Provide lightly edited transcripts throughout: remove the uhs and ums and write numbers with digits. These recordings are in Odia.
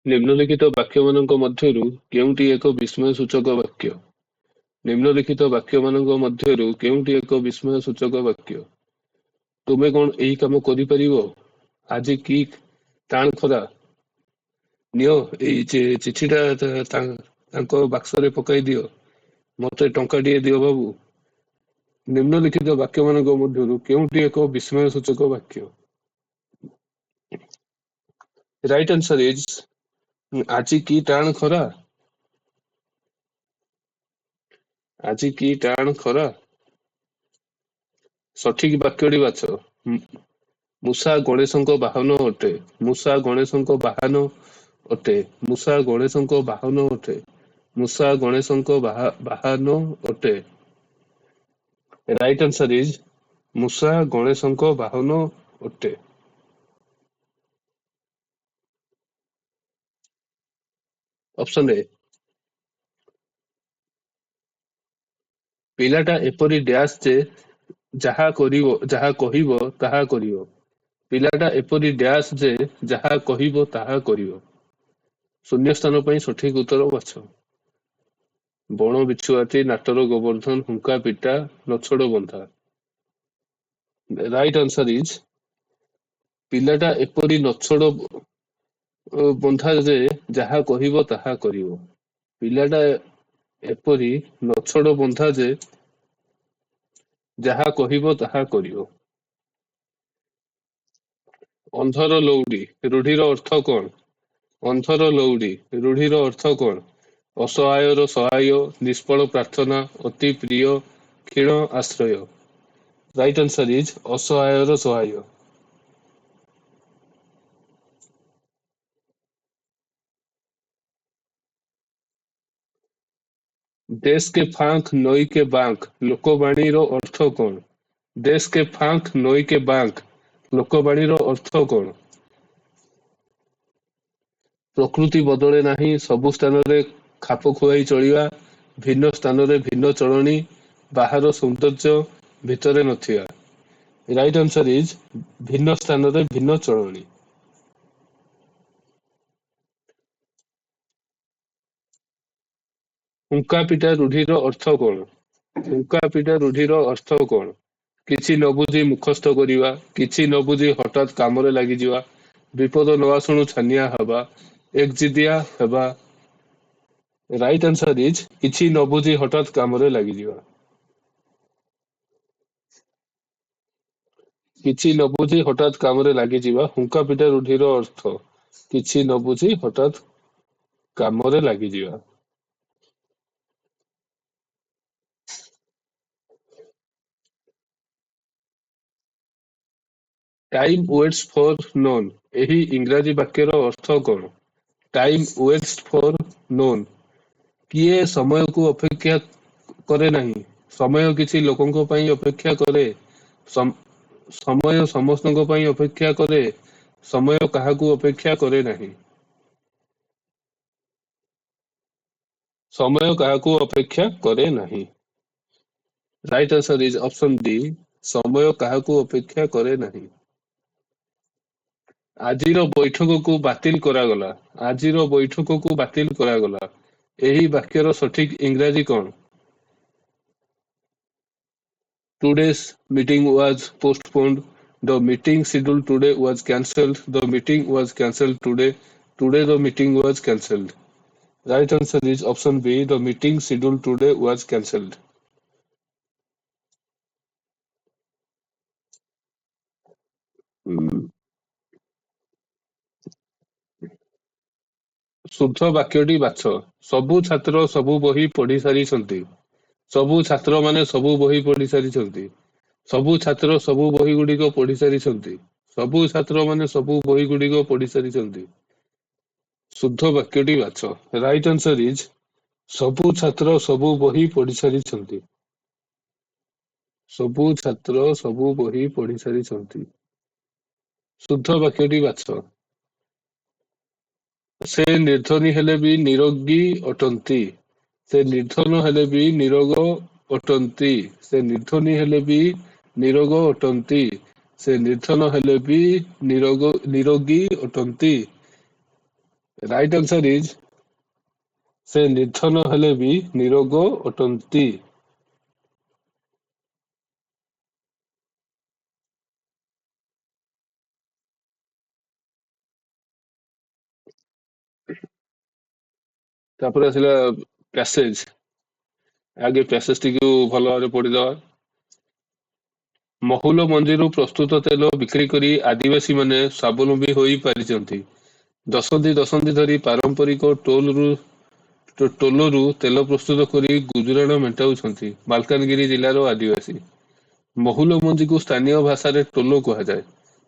ନିମ୍ନଲିଖିତ ବାକ୍ୟମାନଙ୍କ ମଧ୍ୟରୁ କେଉଁଟି ଏକ ବିସ୍ମୟସୂଚକ ବାକ୍ୟ? ନିମ୍ନଲିଖିତ ବାକ୍ୟମାନଙ୍କ ମଧ୍ୟରୁ କେଉଁଟି ଏକ ବିସ୍ମୟସୂଚକ ବାକ୍ୟ? ତୁମେ କ'ଣ ଏହି କାମ କରିପାରିବ? ଆଜି କି ଟାଣ ଖରା! ନିଅ ଏଇ ଚିଠିଟା ତାଙ୍କ ବାକ୍ସରେ ପକାଇ ଦିଅ। ମୋତେ ଟଙ୍କାଟିଏ ଦିଅ ବାବୁ। ନିମ୍ନଲିଖିତ ବାକ୍ୟମାନଙ୍କ ମଧ୍ୟରୁ କେଉଁଟି ଏକ ବିସ୍ମୟସୂଚକ ବାକ୍ୟ? ରାଇଟ୍ ଆନ୍ସର ଇଜ୍ ଆଜି କି ଟାଣ ଖରା! ଆଜି କି ଟାଣ ଖରା! ସଠିକ ବାକ୍ୟଟି ବାଛ। ମୂଷା ଗଣେଶଙ୍କ ବାହନ ଅଟେ। ମୂଷା ଗଣେଶଙ୍କ ବାହନ ଅଟେ। ମୂଷା ଗଣେଶଙ୍କ ବାହନ ଅଟେ। ମୂଷା ଗଣେଶଙ୍କ ବାହନ ଅଟେ। ରାଇଟ୍ ଆନ୍ସର ଇଜ୍ ମୂଷା ଗଣେଶଙ୍କ ବାହନ ଅଟେ। ଅପସନ ଏ। ପିଲାଟା ଏପରି ଡ୍ୟାସ୍ ଯେ ଯାହା କହିବ ତାହା କରିବ। ପିଲାଟା ଏପରି ଡ୍ୟାସ୍ ଯେ ଯାହା କହିବ ତାହା କରିବ। ଶୂନ୍ୟସ୍ଥାନ ପାଇଁ ସଠିକ ଉତ୍ତର ବାଛ। ବଣ ବିଛୁଆତି, ନାଟର ଗୋବର୍ଦ୍ଧନ, ହୁଙ୍କା ପିଟା, ନଛୋଡ଼ ବନ୍ଧା। ରାଇଟ୍ ଆନ୍ସର ଇଜ୍ ପିଲାଟା ଏପରି ନଛୋଡ଼ ବନ୍ଧା ଯେ ଯାହା କହିବ ତାହା କରିବ। ପିଲାଟା ଏପରି ନଛୋଡ଼ ବନ୍ଧା ଯେ ଯାହା କହିବ ତାହା କରିବ। ଅନ୍ଧର ଲଉଡ଼ି ରୂଢ଼ିର ଅର୍ଥ କ'ଣ? ଅନ୍ଧର ଲଉଡ଼ି ରୂଢ଼ିର ଅର୍ଥ କ'ଣ? ଅସହାୟର ସହାୟ, ନିଷ୍ଫଳ ପ୍ରାର୍ଥନା, ଅତି ପ୍ରିୟ, କ୍ଷୀଣ ଆଶ୍ରୟ। ରାଇଟ୍ ଆନ୍ସର ଇଜ୍ ଅସହାୟର ସହାୟ। ଦେଶ କେ ଫାଙ୍କ ନଈ କେ ବାଙ୍କ ଲୋକବାଣୀର ଅର୍ଥ କ'ଣ? ଦେଶ କେ ଫାଙ୍କ ନଈ କେ ବାଙ୍କ ଲୋକବାଣୀର ଅର୍ଥ କ'ଣ? ପ୍ରକୃତି ବଦଳେ ନାହିଁ, ସବୁ ସ୍ଥାନରେ ଖାପ ଖୁଆଇ ଚଳିବା, ଭିନ୍ନ ସ୍ଥାନରେ ଭିନ୍ନ ଚଳଣି, ବାହାର ସୌନ୍ଦର୍ଯ୍ୟ ଭିତରେ ନଥିବା। ରାଇଟ୍ ଆନ୍ସର ଇଜ୍ ଭିନ୍ନ ସ୍ଥାନରେ ଭିନ୍ନ ଚଳଣି। ହୁଙ୍କା ପିଟା ରୂଢ଼ିର ଅର୍ଥ କ'ଣ? ହୁଙ୍କା ପିଟା ରୂଢ଼ିର ଅର୍ଥ କ'ଣ? କିଛି ନ ବୁଝି ମୁଖସ୍ଥ କରିବା, କିଛି ନ ବୁଝି ହଠାତ୍ କାମରେ ଲାଗିଯିବା, ବିପଦ ନ ଆସୁଣୁ ଛାନିଆ ହେବା, ଏକଜିଦିଆ ହେବା। ରାଇଟ୍ ଆନ୍ସର ଇଜ୍ କିଛି ନ ବୁଝି ହଠାତ୍ କାମରେ ଲାଗିଯିବା। କିଛି ନ ବୁଝି ହଠାତ୍ କାମରେ ଲାଗିଯିବା ହୁଙ୍କା ପିଟା ରୂଢ଼ିର ଅର୍ଥ। କିଛି ନ ବୁଝି ହଠାତ୍ କାମରେ ଲାଗିଯିବା। ଟାଇମ୍ ୱେଟ୍ସ ଫର ନୋନ୍ ଏହି ଇଂରାଜୀ ବାକ୍ୟର ଅର୍ଥ କ'ଣ? ଟାଇମ୍ ୱେଟ୍ସ ଫର ନୋନ୍ କିଏ ସମୟକୁ ଅପେକ୍ଷା କରେ ନାହିଁ। ସମୟ କିଛି ଲୋକଙ୍କ ପାଇଁ ଅପେକ୍ଷା କରେ। ସମୟ ସମସ୍ତଙ୍କ ପାଇଁ ଅପେକ୍ଷା କରେ। ସମୟ କାହାକୁ ଅପେକ୍ଷା କରେ ନାହିଁ। ସମୟ କାହାକୁ ଅପେକ୍ଷା କରେ ନାହିଁ। Right answer is option D ସମୟ କାହାକୁ ଅପେକ୍ଷା କରେ ନାହିଁ। ଆଜିର ବୈଠକକୁ ବାତିଲ କରାଗଲା। ଆଜିର ବୈଠକକୁ ବାତିଲ କରାଗଲା ଏହି ବାକ୍ୟର ସଠିକ ଇଂରାଜୀ କ'ଣ? Today's meeting was postponed. The meeting scheduled today was cancelled. The meeting was cancelled today. Today the meeting was cancelled. Right answer is option B. The meeting scheduled today was cancelled. शुद्ध वाक्यटी बाछ। सबु छात्र सबु बही पढ़ी सारिछंती। सबु छात्र माने सबु बही पढ़ी सारिछंती। सबु छात्र सबु बही गुड़िक पढ़ी सारिछंती। सबु छात्र माने सबु बही गुड़िक पढ़ी सारिछंती। शुद्ध वाक्यटी बाछ। राइट आंसर इज सबु छात्र सबु बही पढ़ी सारिछंती। सबु छात्र सबु बही पढ़ी सारिछंती। शुद्ध वाक्यटी बाछ। से निर्धनी हेले भी निरोगी अटंती। से निर्धन हेले भी निरोग अटंती। से निर्धनी हेले भी निरोग अटंती। से निर्धन हेले भी निरोगी अटंती। ରାଇଟ୍ ଆନ୍ସର ଇଜ ସେ ନିର୍ଧନ ହେଲେ ବି ନିରୋଗ ଅଟନ୍ତି। ତାପରେ ଆସିଲା ପ୍ୟାସେଜ। ଆଗେ ପ୍ୟାସେଜ ଟିକୁ ଭଲ ଭାବରେ ପଢିଦବା। ମହୁଲ ମଞ୍ଜିରୁ ପ୍ରସ୍ତୁତ ତେଲ ବିକ୍ରି କରି ଆଦିବାସୀମାନେ ସ୍ୱାବଲମ୍ବୀ ହୋଇ ପାରିଛନ୍ତି। ଦଶନ୍ଧି ଦଶନ୍ଧି ଧରି ପାରମ୍ପରିକ ଟୋଲରୁ ତେଲ ପ୍ରସ୍ତୁତ କରି ଗୁଜୁରାଣ ମେଣ୍ଟାଉଛନ୍ତି ମାଲକାନଗିରି ଜିଲ୍ଲାର ଆଦିବାସୀ। ମହୁଲ ମଞ୍ଜିକୁ ସ୍ଥାନୀୟ ଭାଷାରେ ଟୋଲ କୁହାଯାଏ।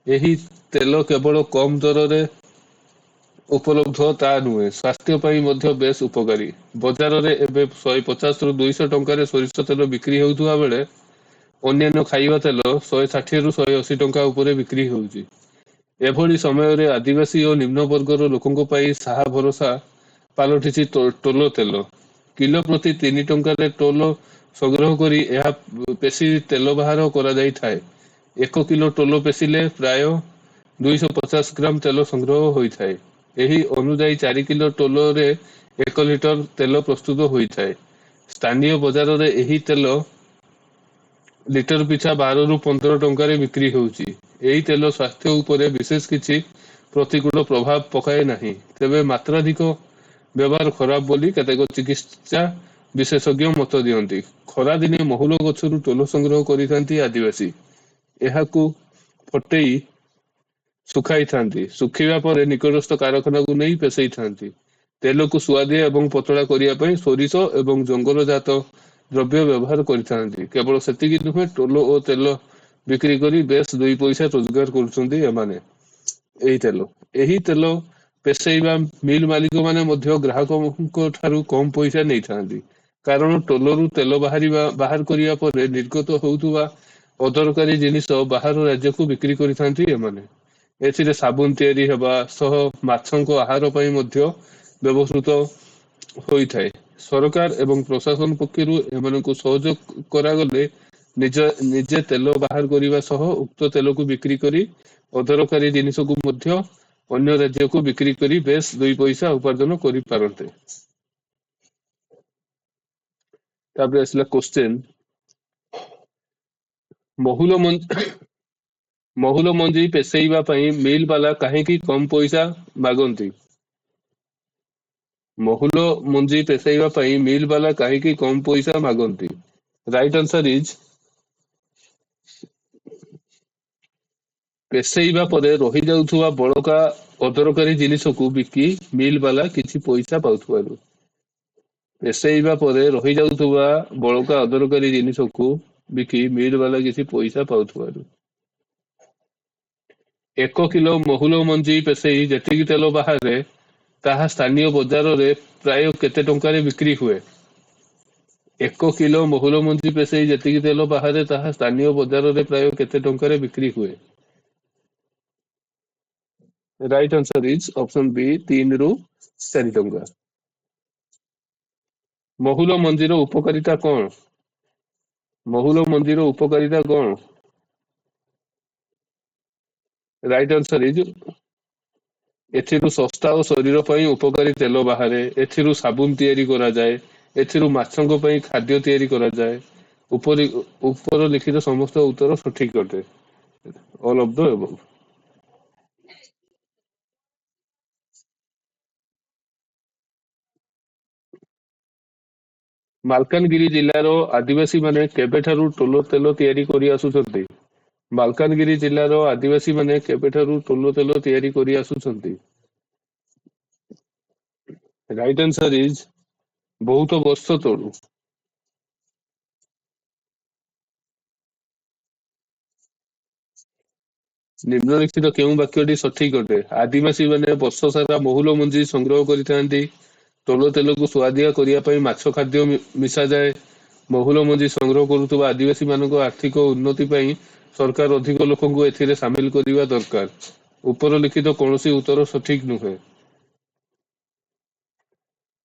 ଏହି ତେଲ କେବଳ କମ ଦରରେ ଉପଲବ୍ଧ ତା ନୁହେଁ, ସ୍ୱାସ୍ଥ୍ୟ ପାଇଁ ମଧ୍ୟ ବେଶ ଉପକାରୀ। ବଜାରରେ ଏବେ 150 ରୁ 200 ଟଙ୍କାରେ ସୋରିଷ ତେଲ ବିକ୍ରି ହେଉଥିବା ବେଳେ ଅନ୍ୟାନ୍ୟ ଖାଇବା ତେଲ 160 ରୁ 180 ଟଙ୍କା ଉପରେ ବିକ୍ରି ହେଉଛି। ଏଭଳି ସମୟରେ ଆଦିବାସୀ ଓ ନିମ୍ନ ବର୍ଗର ଲୋକଙ୍କ ପାଇଁ ସାହା ଭରସା ପାଲଟିଛି ଟୋଲ ତେଲ। କିଲୋ ପ୍ରତି 3 ଟଙ୍କାରେ ଟୋଲ ସଂଗ୍ରହ କରି ଏହା ପେଶି ତେଲ ବାହାର କରାଯାଇଥାଏ। 1 କିଲୋ ଟୋଲ ପେଶିଲେ ପ୍ରାୟ 250 ଗ୍ରାମ ତେଲ ସଂଗ୍ରହ ହୋଇଥାଏ। ଏହି ଅନୁଯାୟୀ 4 କିଲୋ ଟୋଲରେ 1 ଲିଟର ତେଲ ପ୍ରସ୍ତୁତ ହୋଇଥାଏ। ସ୍ଥାନୀୟ ବଜାରରେ ଏହି ତେଲ ଲିଟର ପିଛା 12 ରୁ 15 ଟଙ୍କାରେ ବିକ୍ରି ହେଉଛି। ଏହି ତେଲ ସ୍ୱାସ୍ଥ୍ୟ ଉପରେ ବିଶେଷ କିଛି ପ୍ରତିକୂଳ ପ୍ରଭାବ ପକାଏ ନାହିଁ, ତେବେ ମାତ୍ରାଧିକ ବ୍ୟବହାର ଖରାପ ବୋଲି କେତେକ ଚିକିତ୍ସା ବିଶେଷଜ୍ଞ ମତ ଦିଅନ୍ତି। ଖରାଦିନେ ମହୁଲ ଗଛରୁ ଟୋଲ ସଂଗ୍ରହ କରିଥାନ୍ତି ଆଦିବାସୀ। ଏହାକୁ ଫଟେଇ ଶୁଖାଇଥାନ୍ତି। ଶୁଖିବା ପରେ ନିକଟସ୍ଥ କାରଖାନାକୁ ନେଇ ପେଷେଇଥାନ୍ତି। ତେଲକୁ ସୁଆଦିଆ ଏବଂ ପତଳା କରିବା ପାଇଁ ସୋରିଷ ଏବଂ ଜଙ୍ଗଲଜାତ ଦ୍ରବ୍ୟ ବ୍ୟବହାର କରିଥାନ୍ତି। କେବଳ ସେତିକି ନୁହେଁ, ଟୋଲ ଓ ତେଲ ବିକ୍ରି କରି ବେଶ 2 ପଇସା ରୋଜଗାର କରୁଛନ୍ତି ଏମାନେ। ଏହି ତେଲ ପେଷେଇବା ମିଲ ମାଲିକ ମାନେ ମଧ୍ୟ ଗ୍ରାହକଙ୍କ ଠାରୁ କମ ପଇସା ନେଇଥାନ୍ତି। କାରଣ ଟୋଲରୁ ତେଲ ବାହାର କରିବା ପରେ ନିର୍ଗତ ହେଉଥିବା ଅଦରକାରୀ ଜିନିଷ ବାହାର ରାଜ୍ୟକୁ ବିକ୍ରି କରିଥାନ୍ତି ଏମାନେ। ଏଥିରେ ସାବୁନ ତିଆରି ହେବା ସହ ମାଛଙ୍କ ଆହାର ପାଇଁ ମଧ୍ୟ ବ୍ୟବହୃତ ହୋଇଥାଏ। ସରକାର ଏବଂ ପ୍ରଶାସନ ପକ୍ଷରୁ ଏମାନଙ୍କୁ ସହଯୋଗ କରାଗଲେ ନିଜେ ତେଲ ବାହାର କରିବା ସହ ଉକ୍ତ ତେଲକୁ ବିକ୍ରି କରି ଅଦରକାରୀ ଜିନିଷକୁ ମଧ୍ୟ ଅନ୍ୟ ରାଜ୍ୟକୁ ବିକ୍ରି କରି ବେଶ 2 ପଇସା ଉପାର୍ଜନ କରିପାରନ୍ତେ। ତାପରେ ଆସିଲା କୋଶ୍ଚେନ, ମହୁଲ ମହୁଲ ମଞ୍ଜି ପେଷେଇବା ପାଇଁ ମିଲ ବାଲା କାହିଁକି କମ ପଇସା ମାଗନ୍ତି? ମହୁଲ ମଞ୍ଜି ପେଷେଇବା ପାଇଁ ମିଲ ବାଲା କାହିଁକି କମ ପଇସା ମାଗନ୍ତି? ରାଇଟ୍ ଆନ୍ସର ଇଜ ପେଷେଇବା ପରେ ରହିଯାଉଥିବା ବଳକା ଅଦରକାରୀ ଜିନିଷକୁ ବିକି ମିଲ ବାଲା କିଛି ପଇସା ପାଉଥିବାରୁ। ପେଷେଇବା ପରେ ରହିଯାଉଥିବା ବଳକା ଅଦରକାରୀ ଜିନିଷକୁ ବିକି ମିଲ ବାଲା କିଛି ପଇସା ପାଉଥିବାରୁ। 1 କିଲୋ ମହୁଲ ମଞ୍ଜି ପେଷେଇ ଯେତିକି ତେଲ ବାହାରେ, ତାହା ସ୍ଥାନୀୟ ବଜାରରେ ପ୍ରାୟ କେତେ ଟଙ୍କାରେ ବିକ୍ରି ହୁଏ? 1 କିଲୋ ମହୁଲ ମଞ୍ଜି ପେଷେଇ ଯେତିକି ତେଲ ବାହାରେ, ତାହା ସ୍ଥାନୀୟ ବଜାରରେ ପ୍ରାୟ କେତେ ଟଙ୍କାରେ ବିକ୍ରି ହୁଏ? ରାଇଟ୍ ଆନ୍ସର ଇଜ ଅପସନ ବି, 3 ରୁ 4 ଟଙ୍କା। ମହୁଲ ମଞ୍ଜିର ଉପକାରିତା କଣ? ମହୁଲ ମଞ୍ଜିର ଉପକାରିତା କଣ? ରାଇଟ୍ ଆନ୍ସର ଇଜ ଏଥିରୁ ଶସ୍ତା ଓ ଶରୀର ପାଇଁ ଉପକାରୀ ତେଲ ବାହାରେ। ଏଥିରୁ ସାବୁନ ତିଆରି କରାଯାଏ। ଏଥିରୁ ମାଛଙ୍କ ପାଇଁ ଖାଦ୍ୟ ତିଆରି କରାଯାଏ। ଉପର ଲିଖିତ ସମସ୍ତ ଉତ୍ତର ସଠିକ ଅଟେ। All of the above. Malkangiri ଜିଲ୍ଲାର ଆଦିବାସୀମାନେ କେବେଠାରୁ ଟୋଲ ତେଲ ତିଆରି କରି ଆସୁଛନ୍ତି? ମାଲକାନଗିରି ଜିଲ୍ଲାର ଆଦିବାସୀମାନେ କେବେଠାରୁ ଟୋଲ ତେଲ ତିଆରି କରି ଆସୁଛନ୍ତି? ରାଇଟ୍ ଆନ୍ସର ଇଜ ବହୁତ ବର୍ଷ ତଳୁ। ନିମ୍ନଲିଖିତ କେଉଁ ବାକ୍ୟଟି ସଠିକ ଅଟେ? ଆଦିବାସୀମାନେ ବର୍ଷ ସାରା ମହୁଲ ମଞ୍ଜି ସଂଗ୍ରହ କରିଥାନ୍ତି। ଟୋଲ ତେଲକୁ ସୁଆଦିଆ କରିବା ପାଇଁ ମାଛ ଖାଦ୍ୟ ମିଶାଯାଏ। ମହୁଲ ମଞ୍ଜି ସଂଗ୍ରହ କରୁଥିବା ଆଦିବାସୀ ମାନଙ୍କ ଆର୍ଥିକ ଉନ୍ନତି ପାଇଁ ସରକାର ଅଧିକ ଲୋକଙ୍କୁ ଏଥିରେ ସାମିଲ କରିବା ଦରକାର। ଉପର ଲିଖିତ କୌଣସି ଉତ୍ତର ସଠିକ ନୁହେଁ।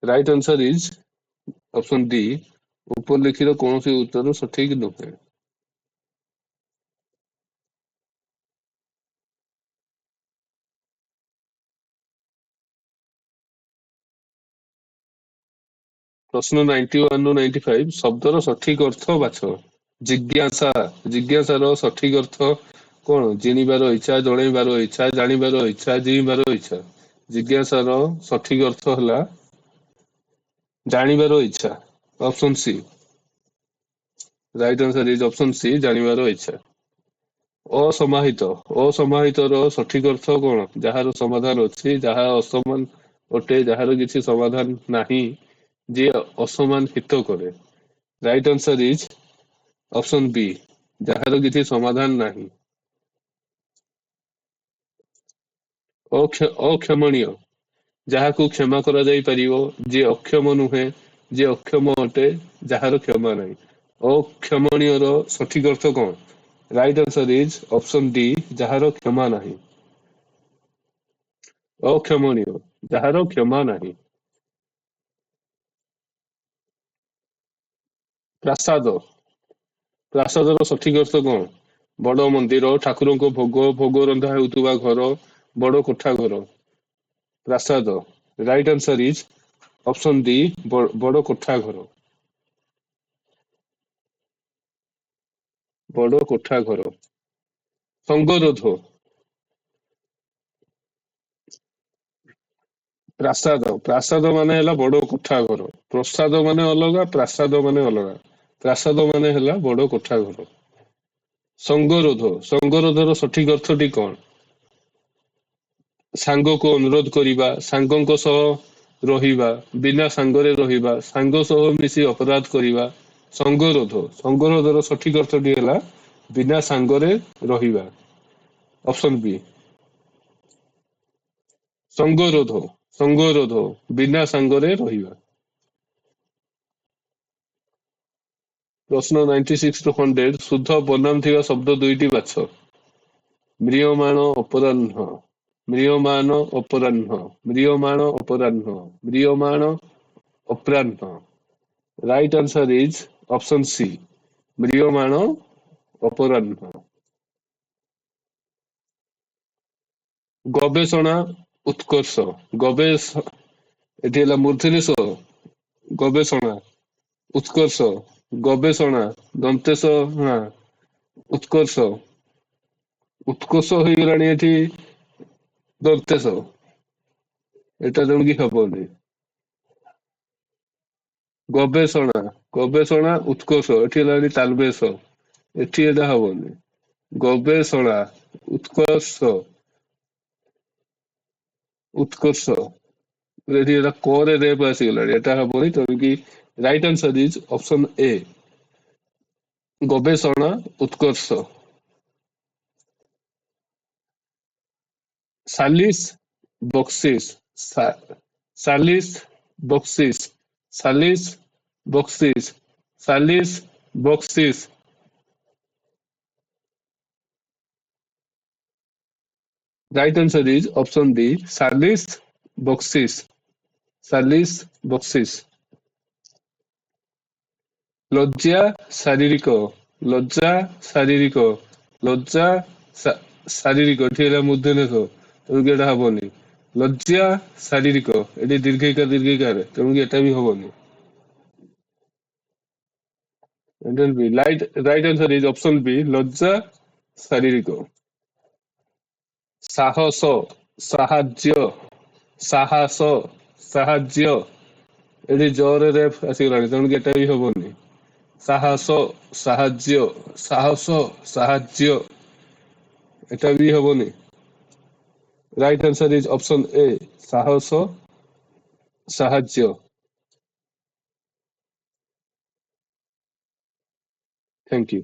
Right answer is option D, ଉପର ଲିଖିତ କୌଣସି ଉତ୍ତର ସଠିକ ନୁହେଁ। ପ୍ରଶ୍ନ 91 ରୁ 95 ଶବ୍ଦର ସଠିକ ଅର୍ଥ ବାଛ। ଜିଜ୍ଞାସା, ଜିଜ୍ଞାସାର ସଠିକ ଅର୍ଥ କଣ? ଜିଣିବାର ଇଚ୍ଛା, ଜଣେଇବାର ଇଚ୍ଛା, ଜାଣିବାର ଇଚ୍ଛା, ଜୀଇବାର ଇଚ୍ଛା। ଜିଜ୍ଞାସାର ସଠିକ ଅର୍ଥ ହେଲା ଜାଣିବାର ଇଚ୍ଛା। Option C. Right answer is option C, ଜାଣିବାର ଇଚ୍ଛା। ଅସମାହିତ, ଅସମାହିତର ସଠିକ ଅର୍ଥ କଣ? ଯାହାର ସମାଧାନ ଅଛି, ଯାହା ଅସମାନ ଅଟେ, ଯାହାର କିଛି ସମାଧାନ ନାହିଁ, ଯିଏ ଅସମାନ ହିତ କରେ। ରାଇଟ ଆନ୍ସର ଇଜ ଅପସନ ବି, ଯାହାର କିଛି ସମାଧାନ ନାହିଁ। ଅକ୍ଷମଣୀୟ, ଯାହାକୁ କ୍ଷମା କରାଯାଇ ପାରିବ, ଯିଏ ଅକ୍ଷମ ନୁହେଁ, ଯିଏ ଅକ୍ଷମ ଅଟେ, ଯାହାର କ୍ଷମା ନାହିଁ। ଅକ୍ଷମଣୀୟର ସଠିକ ଅର୍ଥ କଣ? Right answer is option D, ଯାହାର କ୍ଷମା ନାହିଁ। ଅକ୍ଷମଣୀୟ, ଯାହାର କ୍ଷମା ନାହିଁ। ପ୍ରାସାଦ, ପ୍ରାସାଦର ସଠିକ ଅର୍ଥ କଣ? ବଡ ମନ୍ଦିର, ଠାକୁରଙ୍କ ଭୋଗ, ଭୋଗ ରନ୍ଧା ହେଉଥିବା ଘର, ବଡ କୋଠା ଘର। ପ୍ରାସାଦ। Right answer is option D, ବଡ କୋଠା ଘର। ବଡ କୋଠା ଘର। ସଙ୍ଗରୋଧ, ପ୍ରାସାଦ, ପ୍ରାସାଦ ମାନେ ହେଲା ବଡ କୋଠା ଘର। ପ୍ରସାଦ ମାନେ ଅଲଗା, ପ୍ରାସାଦ ମାନେ ଅଲଗା। ପ୍ରାସାଦ ମାନେ ହେଲା ବଡ କୋଠା ଘର। ସଙ୍ଗରୋଧ, ସଙ୍ଗରୋଧର ସଠିକ ଅର୍ଥଟି କଣ? ସାଙ୍ଗକୁ ଅନୁରୋଧ କରିବା, ସାଙ୍ଗଙ୍କ ସହ ରହିବା, ବିନା ସାଙ୍ଗରେ ରହିବା, ସାଙ୍ଗ ସହ ମିଶି ଅପରାଧ କରିବା। ସଙ୍ଗରୋଧ, ସଙ୍ଗରୋଧର ସଠିକ ଅର୍ଥଟି ହେଲା ବିନା ସାଙ୍ଗରେ ରହିବା। ଅପସନ ବି। ସଙ୍ଗରୋଧ, ସଙ୍ଗରୋଧ, ବିନା ସାଙ୍ଗରେ ରହିବା। ପ୍ରଶ୍ନ 96 ରୁ 100 ଶୁଦ୍ଧ ବନାମ ଥିବା ଶବ୍ଦ ଦୁଇଟି ବାଛ। ମ୍ରିୟମାଣ ଅପରାହ୍ନ, ମ୍ରିୟମାନ ଅପରାହ୍ନ, ମ୍ରିୟମାଣ ଅପରାହ୍ନ, ମ୍ରିୟମାଣ ଅପରାହ୍ନ। Right answer is option C, ମ୍ରିୟମାଣ ଅପରାହ୍ନ। ଗବେଷଣା ଉତ୍କର୍ଷ, ଏଠି ହେଲା ମୂର୍ଧନ୍ୟ ଷ, ଗବେଷଣା। ଉତ୍କର୍ଷ, ଗବେଷଣା, ଦନ୍ତେଶ ଣା, ଉତ୍କର୍ଷ। ଉତ୍କର୍ଷ ହେଇଗଲାଣି ଏଠି ଦନ୍ତେଶ, ଏଟା ତେଣୁ କି ହବନି। ଗବେଷଣା, ଗବେଷଣା ଉତ୍କର୍ଷ, ଏଠି ହେଲାଣି ତାଲବେଶ, ଏଠି ଏଟା ହବନି। ଗବେଷଣା ଉତ୍କର୍ଷ, ଉତ୍କର୍ଷ, ଏଠି ଏଟା କରେ ରେପ ଆସିଗଲାଣି, ଏଟା ହବନି। ତେଣୁକି right answer is option A, ଗବେଷଣା ଉତ୍କର୍ଷ। ସାଲିସ ବକ୍ସିସ, ସାଲିସ ବକ୍ସିସ, ସାଲିସ ବକ୍ସିସ, ସାଲିସ ବକ୍ସିସ। Right answer is option D, ସାଲିସ ବକ୍ସିସ, ସାଲିସ ବକ୍ସିସ। ଲଜ୍ଜା ଶାରୀରିକ, ଲଜ୍ଜା ଶାରୀରିକ, ଲଜ୍ଜା ଶାରୀରିକ, ଏଠି ହେଲା ମୂର୍ଧନ୍ୟ ଷ, ତେଣୁକି ଏଟା ହବନି। ଲଜ୍ଜା ଶାରୀରିକ, ଏଠି ଦୀର୍ଘଇକାର ଦୀର୍ଘଇକାର, ତେଣୁକି ଏଟା ବି ହବନି। ରାଇଟ ଆନ୍ସର ଇଜ ଅପସନ ବି, ଲଜ୍ଜା ଶାରୀରିକ। ସାହସ, ସାହାଯ୍ୟ, ସାହସ, ସାହାଯ୍ୟ, ଏଠି ଜୋରରେ ରେଫ ଆସିଗଲାଣି, ତେଣୁକି ଏଟା ବି ହବନି। ସାହସ, ସାହାଯ୍ୟ, ସାହସ, ସାହାଯ୍ୟ, ଏଟା ବି ହବନି। Right answer is option A, ସାହସ, ସାହାଯ୍ୟ। Thank you.